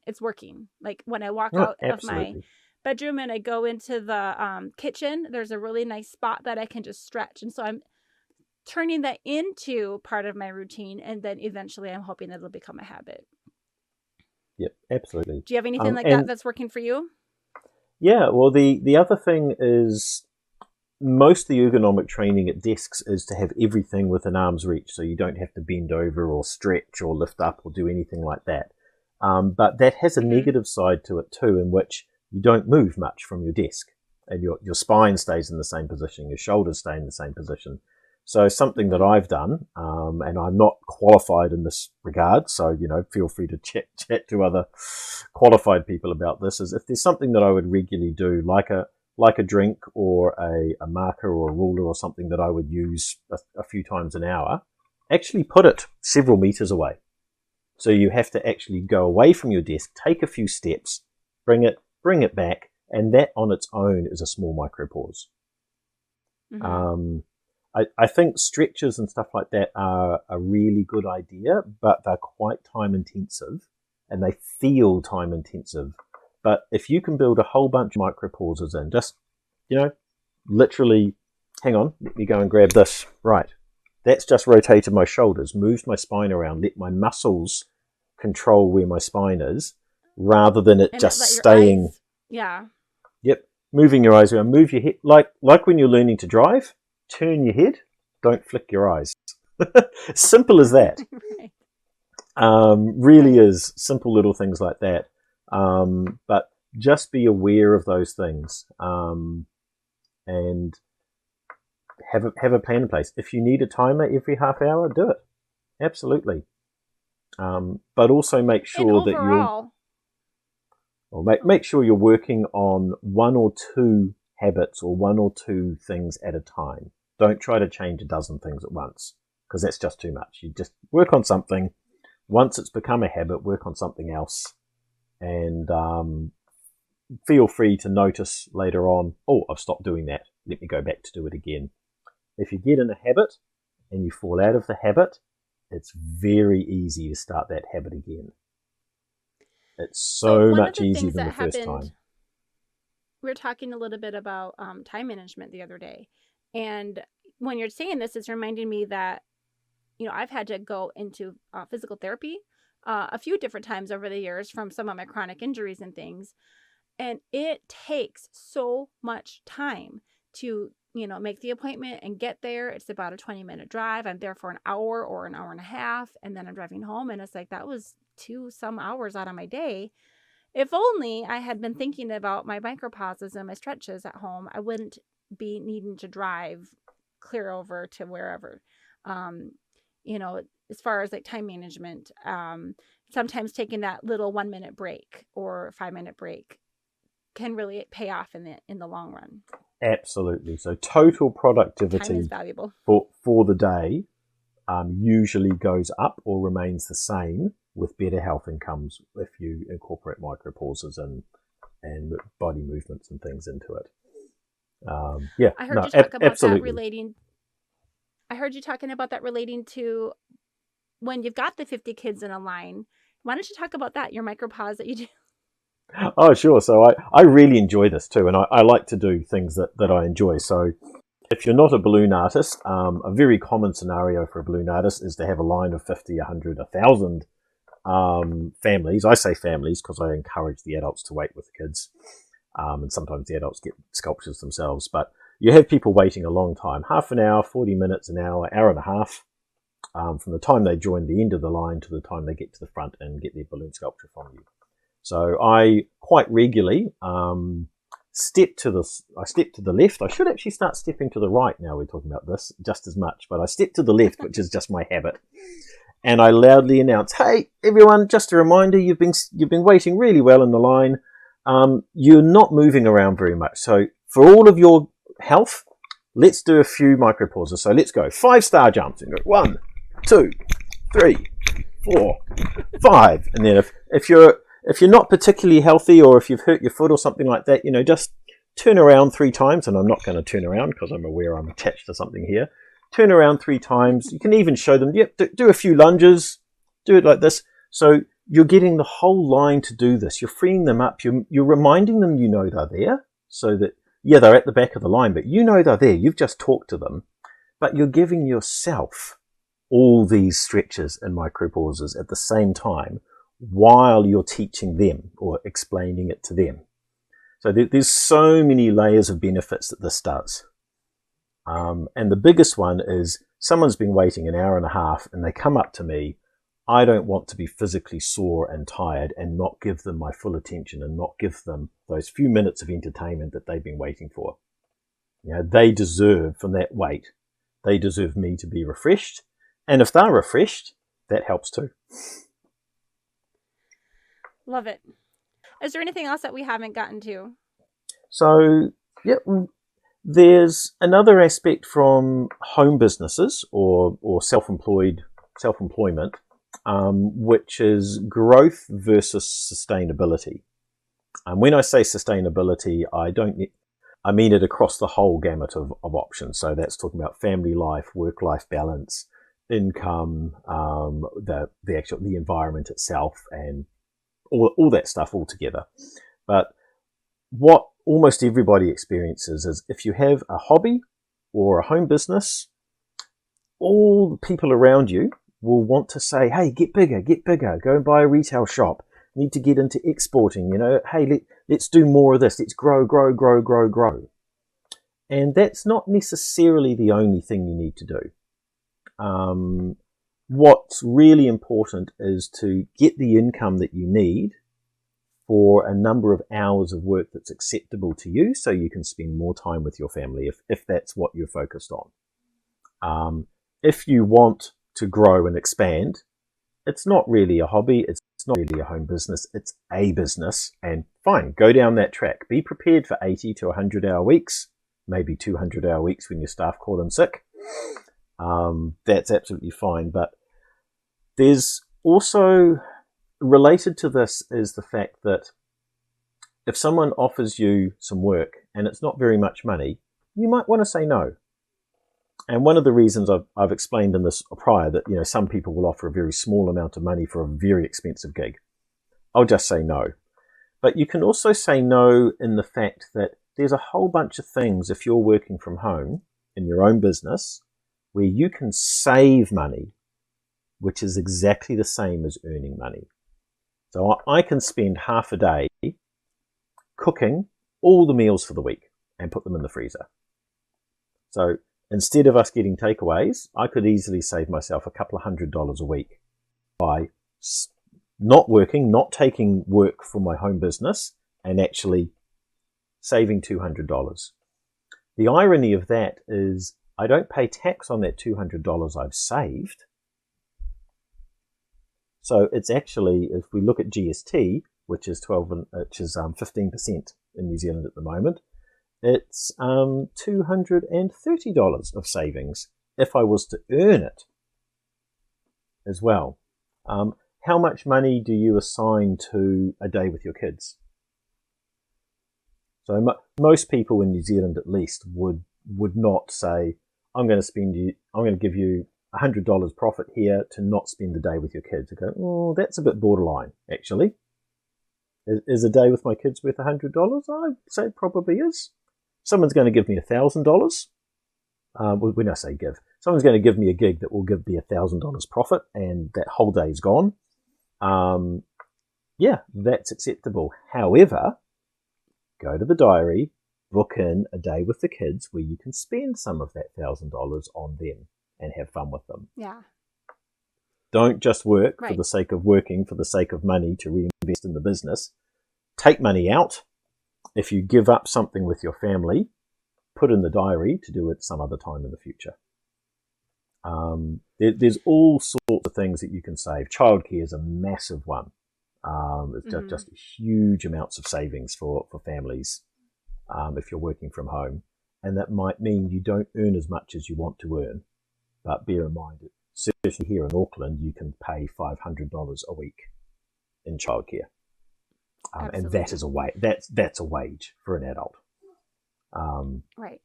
Speaker 1: it's working. Like when I walk out of my bedroom and I go into the kitchen, there's a really nice spot that I can just stretch. And so I'm turning that into part of my routine, and then eventually I'm hoping it'll become a habit.
Speaker 2: Yep, absolutely.
Speaker 1: Do you have anything like that that's working for you?
Speaker 2: Yeah, well, the other thing is most of the ergonomic training at desks is to have everything within arm's reach, so you don't have to bend over or stretch or lift up or do anything like that. But that has a negative side to it too, in which you don't move much from your desk, and your spine stays in the same position, your shoulders stay in the same position. So something that I've done, and I'm not qualified in this regard, so feel free to chat to other qualified people about this. Is if there's something that I would regularly do, like a drink or a marker or a ruler or something that I would use a few times an hour, actually put it several meters away. So you have to actually go away from your desk, take a few steps, bring it back, and that on its own is a small micro pause. I think stretches and stuff like that are a really good idea, but they're quite time intensive and they feel time intensive. But if you can build a whole bunch of micro pauses in, just, literally, hang on, let me go and grab this. Right. That's just rotated my shoulders, moved my spine around, let my muscles control where my spine is, rather than it just staying.
Speaker 1: Yeah.
Speaker 2: Yep. Moving your eyes around, move your head. Like when you're learning to drive, turn your head, don't flick your eyes. Simple as that. Right. Really is simple little things like that. But just be aware of those things, and have a plan in place. If you need a timer every half hour, do it. Absolutely. But also make sure that make sure you're working on one or two habits or one or two things at a time. Don't try to change a dozen things at once, because that's just too much. You just work on something. Once it's become a habit, work on something else. And feel free to notice later on, I've stopped doing that. Let me go back to do it again. If you get in a habit and you fall out of the habit, it's very easy to start that habit again. It's so much easier than the first time.
Speaker 1: We were talking a little bit about time management the other day. And when you're saying this, it's reminding me that, I've had to go into physical therapy a few different times over the years from some of my chronic injuries and things. And it takes so much time to, make the appointment and get there. It's about a 20-minute drive. I'm there for an hour or an hour and a half, and then I'm driving home. And it's like, that was 2 some hours out of my day. If only I had been thinking about my micropauses and my stretches at home, I wouldn't be needing to drive clear over to wherever. As far as like time management, sometimes taking that little 1-minute break or 5-minute break can really pay off in the long run.
Speaker 2: Absolutely. So total productivity
Speaker 1: time is valuable.
Speaker 2: for the day usually goes up or remains the same with better health incomes if you incorporate micro pauses and body movements and things into it.
Speaker 1: I heard you talk about that relating. I heard you talking about that relating to when you've got the 50 kids in a line. Why don't you talk about that, your micro pause that you do?
Speaker 2: Oh, sure. So I really enjoy this too, and I like to do things that I enjoy. So if you're not a balloon artist, a very common scenario for a balloon artist is to have a line of 50, 100, 1,000 families. I say families because I encourage the adults to wait with the kids, and sometimes the adults get sculptures themselves. But you have people waiting a long time, half an hour, 40 minutes, an hour, hour and a half, from the time they join the end of the line to the time they get to the front and get their balloon sculpture from you. So I quite regularly step to the left. I should actually start stepping to the right now we're talking about this just as much, but I step to the left, which is just my habit. And I loudly announce, "Hey, everyone, just a reminder, you've been waiting really well in the line. You're not moving around very much. So for all of your health, let's do a few micro pauses. So let's go 5-star jumps and go 1, 2, 3, 4, 5. And then if you're not particularly healthy, or if you've hurt your foot or something like that, just turn around 3 times. And I'm not going to turn around because I'm aware I'm attached to something here. Turn around 3 times. You can even show them, do a few lunges, do it like this. So you're getting the whole line to do this. You're freeing them up. You're reminding them they're there, so that, they're at the back of the line, but they're there. You've just talked to them, but you're giving yourself all these stretches and micro pauses at the same time while you're teaching them or explaining it to them. So there's so many layers of benefits that this does. And the biggest one is someone's been waiting an hour and a half and they come up to me. I don't want to be physically sore and tired and not give them my full attention and not give them those few minutes of entertainment that they've been waiting for. They deserve, from that wait, they deserve me to be refreshed. And if they're refreshed, that helps too.
Speaker 1: Love it. Is there anything else that we haven't gotten to?
Speaker 2: So, yeah, there's another aspect from home businesses or self-employment, which is growth versus sustainability. And when I say sustainability, I mean it across the whole gamut of options. So that's talking about family life, work-life balance, income, the environment itself, and all that stuff all together. But what almost everybody experiences is if you have a hobby or a home business, all the people around you will want to say, hey, get bigger, go and buy a retail shop, need to get into exporting, hey, let's do more of this, let's grow. And that's not necessarily the only thing you need to do. What's really important is to get the income that you need for a number of hours of work that's acceptable to you so you can spend more time with your family if that's what you're focused on. If you want to grow and expand, it's not really a hobby, it's not really a home business, it's a business, and fine, go down that track. Be prepared for 80 to 100 hour weeks, maybe 200 hour weeks when your staff call in sick. That's absolutely fine. But there's also, related to this is the fact that if someone offers you some work and it's not very much money, you might want to say no. And one of the reasons I've explained in this prior that, some people will offer a very small amount of money for a very expensive gig. I'll just say no. But you can also say no in the fact that there's a whole bunch of things, if you're working from home in your own business, where you can save money, which is exactly the same as earning money. So I can spend half a day cooking all the meals for the week and put them in the freezer. So instead of us getting takeaways, I could easily save myself a couple of $100 a week by not working, not taking work for my home business, and actually saving $200. The irony of that is I don't pay tax on that $200 I've saved. So it's actually, if we look at GST, which is 15% in New Zealand at the moment, it's $230 of savings if I was to earn it as well. How much money do you assign to a day with your kids? So most people in New Zealand, at least, would not say, I'm going to give you $100 profit here to not spend the day with your kids. They go, oh, that's a bit borderline, actually. Is a day with my kids worth $100? I'd say it probably is. Someone's going to give me $1,000. When I say give, someone's going to give me a gig that will give me $1,000 profit, and that whole day's gone. Yeah, that's acceptable. However, go to the diary, book in a day with the kids where you can spend some of that $1,000 on them and have fun with them.
Speaker 1: Yeah.
Speaker 2: Don't just work
Speaker 1: Right.
Speaker 2: for the sake of working, for the sake of money to reinvest in the business. Take money out. If you give up something with your family, put in the diary to do it some other time in the future. There's all sorts of things that you can save. Childcare is a massive one. It's just huge amounts of savings for families if you're working from home. And that might mean you don't earn as much as you want to earn. But bear in mind, certainly here in Auckland, you can pay $500 a week in childcare. And that is that's a wage for an adult.
Speaker 1: Right.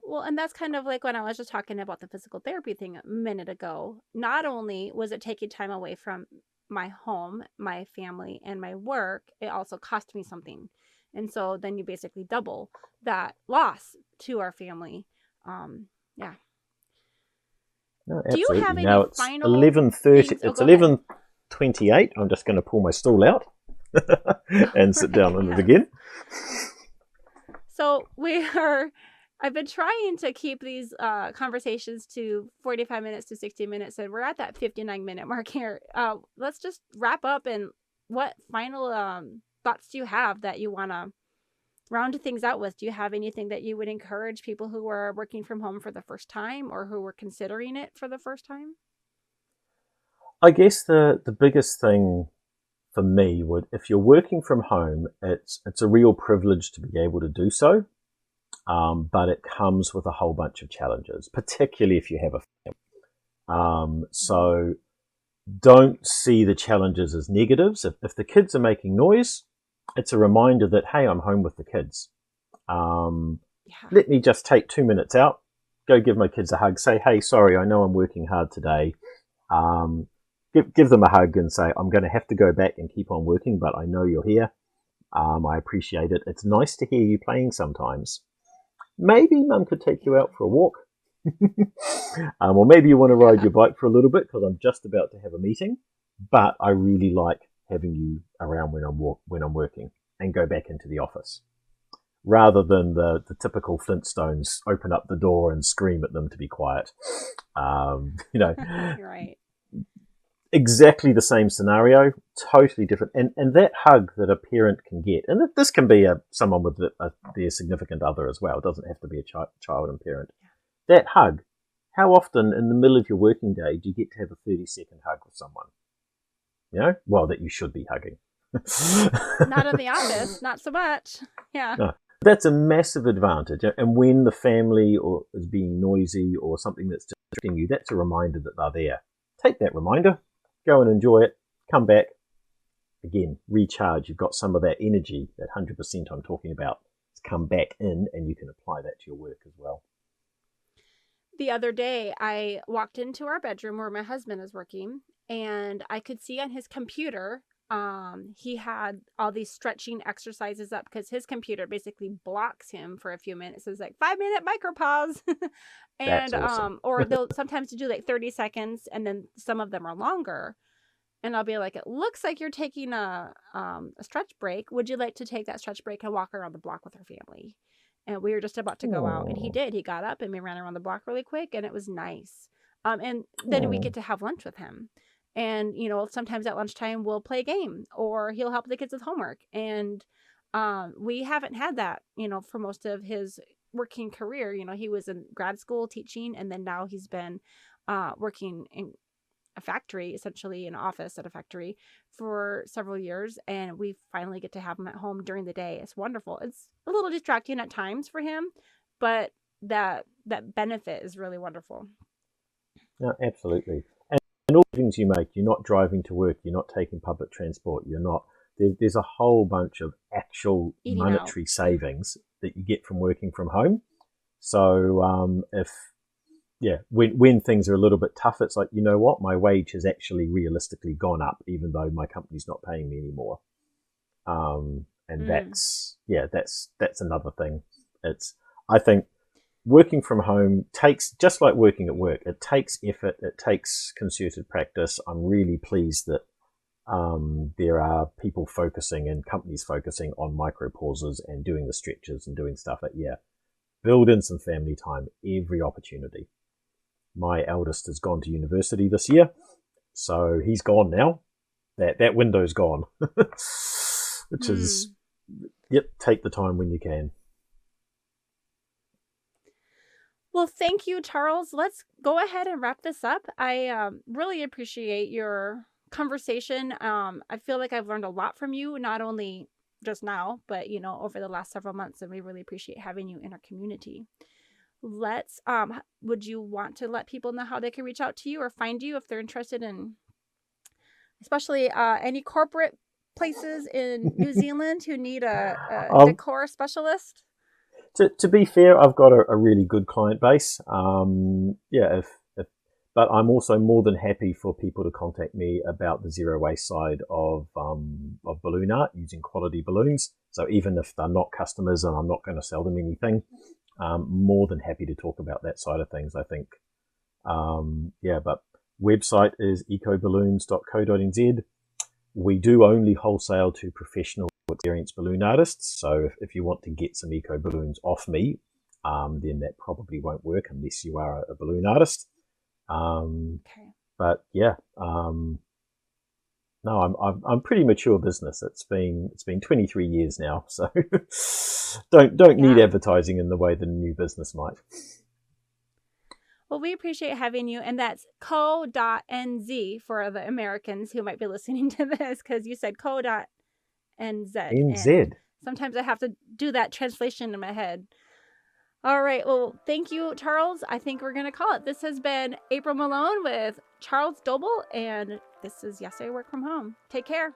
Speaker 1: Well, and that's kind of like when I was just talking about the physical therapy thing a minute ago. Not only was it taking time away from my home, my family, and my work, it also cost me something. And so then you basically double that loss to our family. Yeah.
Speaker 2: No,
Speaker 1: Do you have any
Speaker 2: now it's
Speaker 1: final
Speaker 2: 11:30.
Speaker 1: things?
Speaker 2: It's 11:28. I'm just going to pull my stool out and sit down on it again.
Speaker 1: So I've been trying to keep these conversations to 45 minutes to 60 minutes, and we're at that 59-minute mark here. Let's just wrap up, and what final thoughts do you have that you want to round things out with? Do you have anything that you would encourage people who are working from home for the first time or who were considering it for the first time?
Speaker 2: I guess the biggest thing for me would, if you're working from home, it's a real privilege to be able to do so. But it comes with a whole bunch of challenges, particularly if you have a family. So don't see the challenges as negatives. If the kids are making noise, it's a reminder that, hey, I'm home with the kids. Let me just take 2 minutes out, go give my kids a hug, say, hey, sorry, I know I'm working hard today. Give them a hug and say, I'm going to have to go back and keep on working, but I know you're here. I appreciate it. It's nice to hear you playing sometimes. Maybe mum could take you out for a walk. Or maybe you want to ride your bike for a little bit because I'm just about to have a meeting. But I really like having you around when I'm working, and go back into the office. Rather than the typical Flintstones open up the door and scream at them to be quiet.
Speaker 1: Right.
Speaker 2: Exactly the same scenario, totally different. And that hug that a parent can get, and this can be someone with their significant other as well. It doesn't have to be a child and parent. That hug, how often in the middle of your working day do you get to have a 30-second hug with someone? Well, that you should be hugging.
Speaker 1: Not in the office, not so much. Yeah.
Speaker 2: No, that's a massive advantage. And when the family is being noisy or something that's distracting you, that's a reminder that they're there. Take that reminder. Go and enjoy it, come back, again, recharge. You've got some of that energy, that 100% I'm talking about, to come back in, and you can apply that to your work as well.
Speaker 1: The other day, I walked into our bedroom where my husband is working, and I could see on his computer, he had all these stretching exercises up because his computer basically blocks him for a few minutes. It's like 5-minute micro pause. And
Speaker 2: That's awesome.
Speaker 1: or they'll sometimes do like 30 seconds, and then some of them are longer. And I'll be like, it looks like you're taking a stretch break. Would you like to take that stretch break and walk around the block with our family? And we were just about to go out, and he did. He got up and we ran around the block really quick, and it was nice. And then we get to have lunch with him. And, sometimes at lunchtime we'll play a game, or he'll help the kids with homework. And we haven't had that, for most of his working career. He was in grad school teaching, and then now he's been working in a factory, essentially an office at a factory, for several years. And we finally get to have him at home during the day. It's wonderful. It's a little distracting at times for him, but that benefit is really wonderful.
Speaker 2: No, absolutely. And all the things you make, you're not driving to work, you're not taking public transport, you're not, there's a whole bunch of actual
Speaker 1: Eating
Speaker 2: monetary savings that you get from working from home. So when things are a little bit tough, it's like, you know what, my wage has actually realistically gone up, even though my company's not paying me anymore. That's another thing. I think working from home takes, just like working at work, it takes effort, it takes concerted practice. I'm really pleased that there are people focusing and companies focusing on micro pauses and doing the stretches and doing stuff build in some family time every opportunity. My eldest has gone to university this year, so he's gone now. That window's gone, which is, take the time when you can.
Speaker 1: Well, thank you, Charles. Let's go ahead and wrap this up. I really appreciate your conversation. I feel like I've learned a lot from you, not only just now, but, over the last several months, and we really appreciate having you in our community. Let's, would you want to let people know how they can reach out to you or find you if they're interested in, especially any corporate places in New Zealand who need a decor specialist?
Speaker 2: To be fair, I've got a really good client base. But I'm also more than happy for people to contact me about the zero waste side of balloon art using quality balloons. So even if they're not customers and I'm not going to sell them anything, more than happy to talk about that side of things, I think. But website is ecoballoons.co.nz. We do only wholesale to professional experienced balloon artists. So if you want to get some eco balloons off me, then that probably won't work unless you are a balloon artist.
Speaker 1: Okay.
Speaker 2: But yeah, no, I'm pretty mature business. It's been 23 years now, so don't need
Speaker 1: Yeah.
Speaker 2: advertising in the way that a new business might.
Speaker 1: Well, we appreciate having you. And that's co.nz for the Americans who might be listening to this, because you said co.nz.
Speaker 2: NZ.
Speaker 1: And sometimes I have to do that translation in my head. All right. Well, thank you, Charles. I think we're going to call it. This has been April Malone with Charles Dolbel, and this is Yes, I Work From Home. Take care.